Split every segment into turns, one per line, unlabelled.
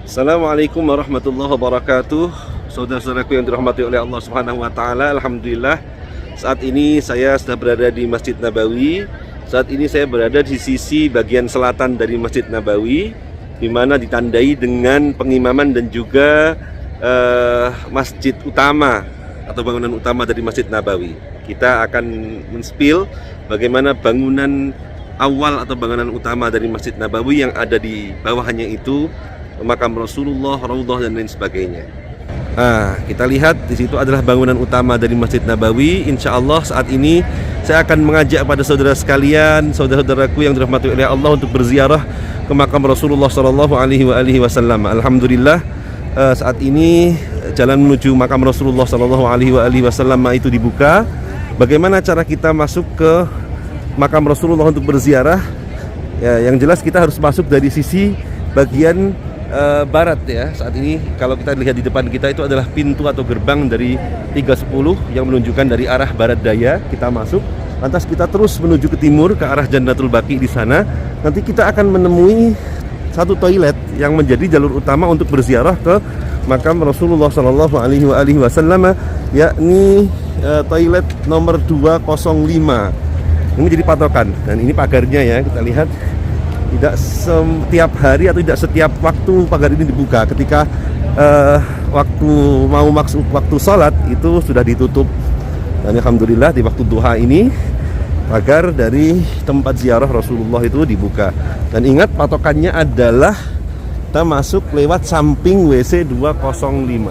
Assalamualaikum warahmatullahi wabarakatuh. Saudara-saudaraku yang dirahmati oleh Allah Subhanahu wa taala, alhamdulillah saat ini saya sudah berada di Masjid Nabawi. Saat ini saya berada di sisi bagian selatan dari Masjid Nabawi, di mana ditandai dengan pengimaman dan juga masjid utama atau bangunan utama dari Masjid Nabawi. Kita akan men-spill bagaimana bangunan awal atau bangunan utama dari Masjid Nabawi yang ada di bawahnya itu makam Rasulullah, Raudhah dan lain sebagainya. Nah, kita lihat di situ adalah bangunan utama dari Masjid Nabawi. Insya Allah saat ini saya akan mengajak pada saudara sekalian, saudara-saudaraku yang dirahmati oleh Allah untuk berziarah ke makam Rasulullah Shallallahu Alaihi Wasallam. Alhamdulillah saat ini jalan menuju makam Rasulullah Shallallahu Alaihi Wasallam itu dibuka. Bagaimana cara kita masuk ke makam Rasulullah untuk berziarah? Ya, yang jelas kita harus masuk dari sisi bagian barat ya. Saat ini kalau kita lihat di depan kita itu adalah pintu atau gerbang dari 310 yang menunjukkan dari arah barat daya kita masuk. Lantas kita terus menuju ke timur ke arah Jannatul Baqi di sana. Nanti kita akan menemui satu toilet yang menjadi jalur utama untuk berziarah ke makam Rasulullah Shallallahu Alaihi Wasallam, yakni toilet nomor 205. Ini menjadi patokan dan ini pagarnya ya, kita lihat tidak setiap hari atau tidak setiap waktu pagar ini dibuka. Ketika waktu mau maksud waktu sholat itu sudah ditutup. Dan alhamdulillah di waktu duha ini pagar dari tempat ziarah Rasulullah itu dibuka. Dan ingat patokannya adalah kita masuk lewat samping WC 205.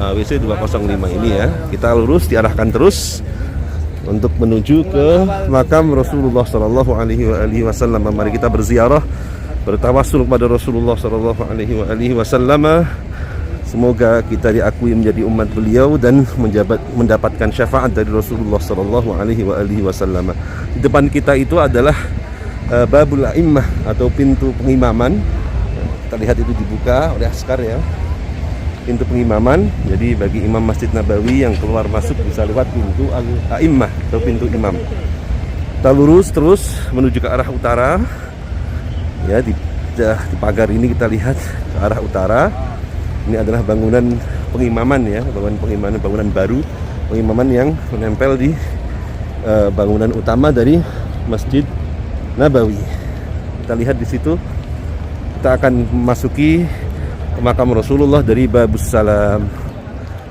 Nah, WC 205 ini ya, kita lurus diarahkan terus untuk menuju ke makam Rasulullah Sallallahu Alaihi Wasallam. Mari kita berziarah, bertawassul kepada Rasulullah Sallallahu Alaihi Wasallam. Semoga kita diakui menjadi umat beliau dan mendapatkan syafaat dari Rasulullah Sallallahu Alaihi Wasallam. Di depan kita itu adalah Babul A'immah atau pintu pengimaman. Kita lihat itu dibuka oleh askar ya, pintu pengimaman. Jadi bagi imam Masjid Nabawi yang keluar masuk bisa lewat pintu Al-A'immah atau pintu imam. Kita lurus terus menuju ke arah utara. Ya, di pagar ini kita lihat ke arah utara. Ini adalah bangunan pengimaman ya, bangunan baru, pengimaman yang menempel di bangunan utama dari Masjid Nabawi. Kita lihat di situ. Kita akan memasuki makam Rasulullah dari Babus Salam.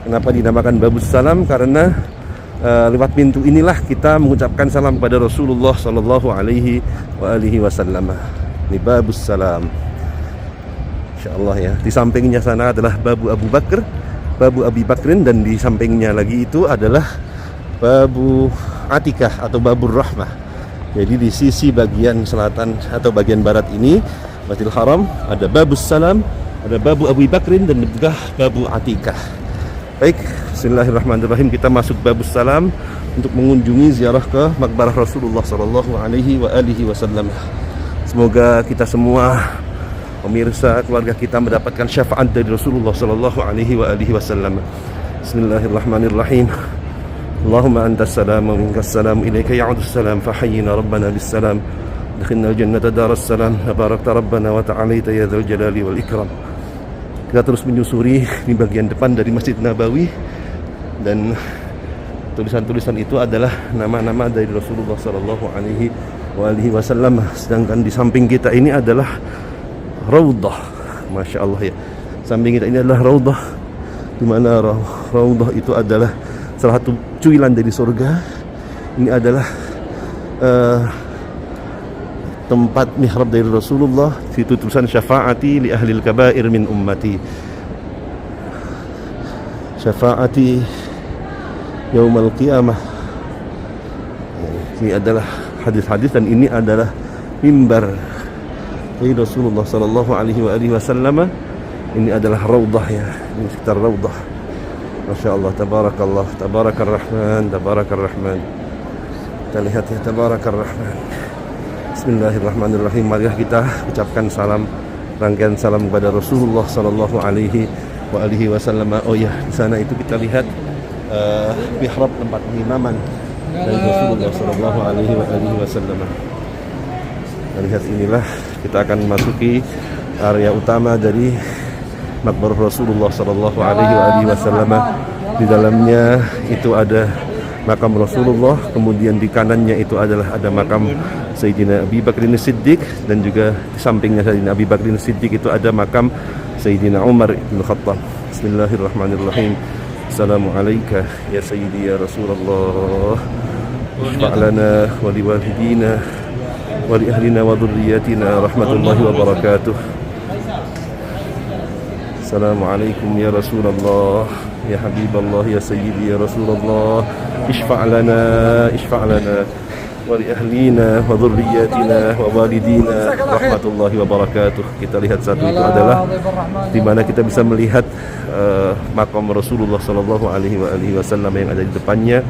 Kenapa dinamakan Babus Salam? Karena lewat pintu inilah kita mengucapkan salam kepada Rasulullah Sallallahu Alaihi Wasallam. Ini Babus Salam. Insyaallah ya. Di sampingnya sana adalah Babu Abu Bakr, Babu Abi Bakrin, dan di sampingnya lagi itu adalah Babu Atikah atau Babur Rahmah. Jadi di sisi bagian selatan atau bagian barat ini Masjidil Haram ada Babus Salam, ada Babu Abu Bakrin dan juga Babu Atikah. Baik, bismillahirrahmanirrahim. Kita masuk Babus Salam untuk mengunjungi ziarah ke makbarah Rasulullah Sallallahu Alaihi Wasallam. Semoga kita semua pemirsa keluarga kita mendapatkan syafaat dari Rasulullah Sallallahu Alaihi Wasallam. Bismillahirrahmanirrahim. Allahumma antas salam wa minkas salam, ilaika ya'udus salam, fahayyina rabbana bis salam. Dakhalna al-jannata daras salam, barakta rabbana wa ta'alaita ya dzal jalali wal ikram. Kita terus menyusuri di bagian depan dari Masjid Nabawi, dan tulisan-tulisan itu adalah nama-nama dari Rasulullah Sallallahu Alaihi Wasallam. Sedangkan di samping kita ini adalah Raudhah. Masya Allah ya, samping kita ini adalah Raudhah, di mana Raudhah itu adalah salah satu cuilan dari surga. Ini adalah tempat mihrab dari Rasulullah. Situ tulisan syafaati li ahlil kabair min ummati, syafaati yaumal qiyamah. Ini adalah hadis-hadis dan ini adalah mimbar dari Rasulullah Sallallahu Alaihi Wasallam. Ini adalah Raudhah ya, ini sekitar Raudhah. Masya Allah, tabarakallah, tabarakar rahman, tabarakar rahman. Kita lihat ya, tabarakar rahman. Bismillahirrahmanirrahim. Mari kita ucapkan salam, rangkaian salam kepada Rasulullah Sallallahu Alaihi Wasallam. Oh ya, di sana itu kita lihat mihrab tempat pengimaman dari Rasulullah Sallallahu Alaihi Wasallam. Dan lihat inilah kita akan memasuki area utama dari makbar Rasulullah sallallahu alaihi wasallam. Di dalamnya itu ada makam Rasulullah, kemudian di kanannya itu adalah ada makam Sayyidina Abi Bakrin Siddiq, dan juga di sampingnya Sayyidina Abi Bakrin Siddiq itu ada makam Sayyidina Umar bin Khattab. Bismillahirrahmanirrahim. Assalamualaikum ya Sayyidi ya Rasulullah. Ishfa' lana wa liwalidina wa li ahlina wa dhurriyyatina rahmatullahi wa barakatuh. Assalamualaikum ya Rasulullah ya Habiballah ya Sayyidi ya Rasulullah. Ishfa' lana wa li ahlina wa dhurriyyatina wa walidina rahmatullahi wa barakatuh. Kita lihat satu itu adalah di mana kita bisa melihat makam Rasulullah sallallahu alaihi wasallam yang ada di depannya.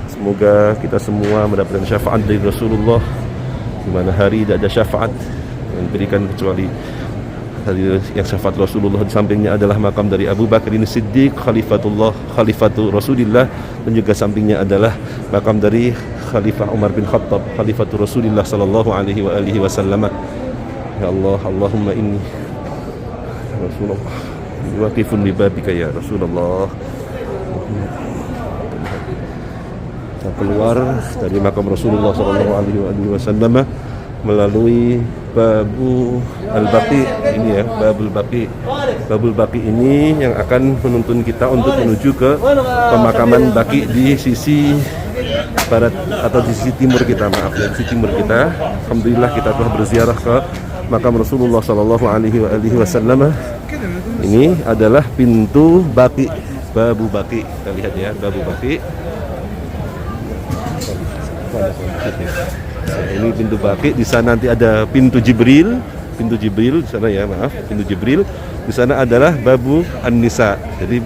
Semoga kita semua mendapatkan syafaat dari Rasulullah, di mana hari tidak ada syafaat yang diberikan kecuali yang syafaat Rasulullah. Di sampingnya adalah makam dari Abu Bakrin Siddiq, Khalifatul Rasulillah, dan juga sampingnya adalah makam dari Khalifah Umar bin Khattab, Khalifatul Rasulillah sallallahu alaihi wasallam. Ya Allah, Allahumma inni Rasulullah waqifun li babika ya Rasulullah. Kita keluar dari makam Rasulullah sallallahu alaihi wasallam melalui Babu Al-Baqi ini ya, Babul Baqi ini yang akan menuntun kita untuk menuju ke pemakaman Baqi di sisi barat atau di sisi timur kita, maaf ya, di sisi timur kita. Alhamdulillah kita telah berziarah ke makam Rasulullah sallallahu alaihi wasallam. Ini adalah pintu Baqi, Babu Baqi. Kita lihat ya, Babu Baqi. Ini pintu Baqi. Di sana nanti ada pintu Jibril di sana ya, maaf, pintu Jibril. Di sana adalah Babu An-Nisa. Jadi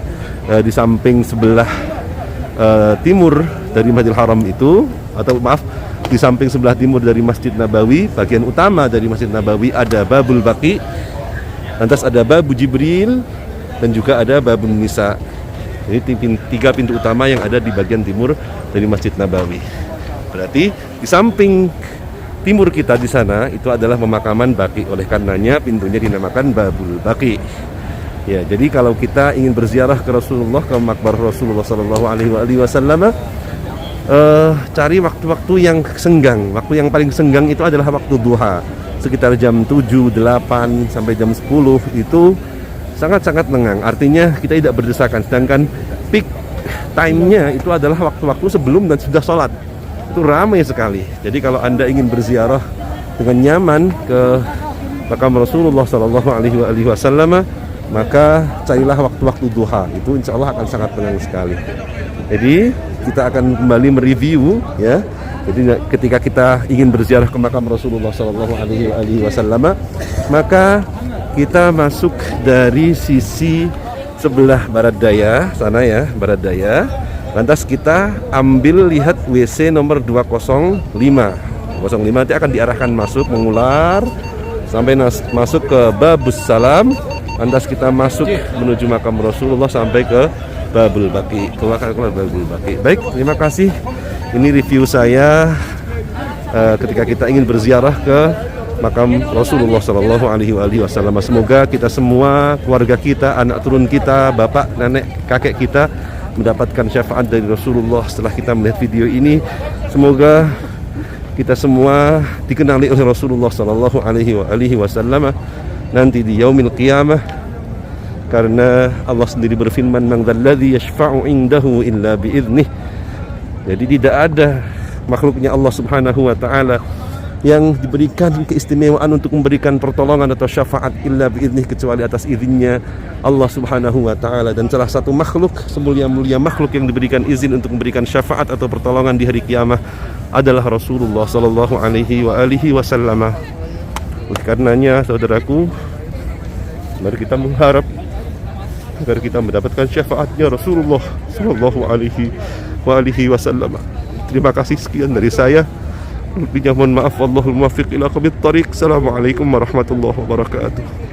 di samping sebelah timur dari Masjidil Haram itu, atau maaf, di samping sebelah timur dari Masjid Nabawi, bagian utama dari Masjid Nabawi ada Babul Baqi. Lantas ada Babu Jibril dan juga ada Babun Nisa. Ini tiga pintu utama yang ada di bagian timur dari Masjid Nabawi. Berarti di samping timur kita di sana itu adalah pemakaman Baqi. Oleh karenanya pintunya dinamakan Babul Baqi. Ya, jadi kalau kita ingin berziarah ke Rasulullah, ke makbar Rasulullah sallallahu alaihi wasallam, cari waktu-waktu yang senggang. Waktu yang paling senggang itu adalah waktu duha. Sekitar jam 7, 8 sampai jam 10 itu sangat-sangat lengang. Artinya kita tidak berdesakan. Sedangkan peak time-nya itu adalah waktu-waktu sebelum dan sudah sholat. Itu ramai sekali. Jadi kalau Anda ingin berziarah dengan nyaman ke makam Rasulullah sallallahu alaihi wasallam, maka carilah waktu-waktu duha. Itu insya Allah akan sangat lengang sekali. Jadi kita akan kembali mereview ya. Jadi ketika kita ingin berziarah ke makam Rasulullah sallallahu alaihi wasallam, maka kita masuk dari sisi sebelah barat daya sana ya, barat daya. Lantas kita ambil lihat WC nomor 205. 205 nanti akan diarahkan masuk, mengular sampai masuk ke Babus Salam. Lantas kita masuk menuju makam Rasulullah sampai ke Babul Baqi. Keluar Babul Baqi. Baik, terima kasih. Ini review saya ketika kita ingin berziarah ke makam Rasulullah sallallahu alaihi wasallam. Semoga kita semua, keluarga kita, anak turun kita, bapak, nenek, kakek kita mendapatkan syafaat dari Rasulullah setelah kita melihat video ini. Semoga kita semua dikenali oleh Rasulullah sallallahu alaihi wasallam nanti di yaumil qiyamah, karena Allah sendiri berfirman, "Man dzalladzi yashfa'u 'indahu illa bi'idnih." Jadi tidak ada makhluknya Allah Subhanahu wa taala yang diberikan keistimewaan untuk memberikan pertolongan atau syafaat illa bi'idnih, kecuali atas izinnya Allah Subhanahu wa taala. Dan salah satu makhluk, semulia-mulia makhluk yang diberikan izin untuk memberikan syafaat atau pertolongan di hari kiamat adalah Rasulullah sallallahu alaihi wasallam. Oleh karenanya saudaraku, mari kita mengharap agar kita mendapatkan syafaatnya Rasulullah sallallahu alaihi wasallam. Terima kasih, sekian dari saya. Lebihnya mohon maaf. Wallahul muwaffiq ila aqwamit thariq. Assalamualaikum warahmatullahi wabarakatuh.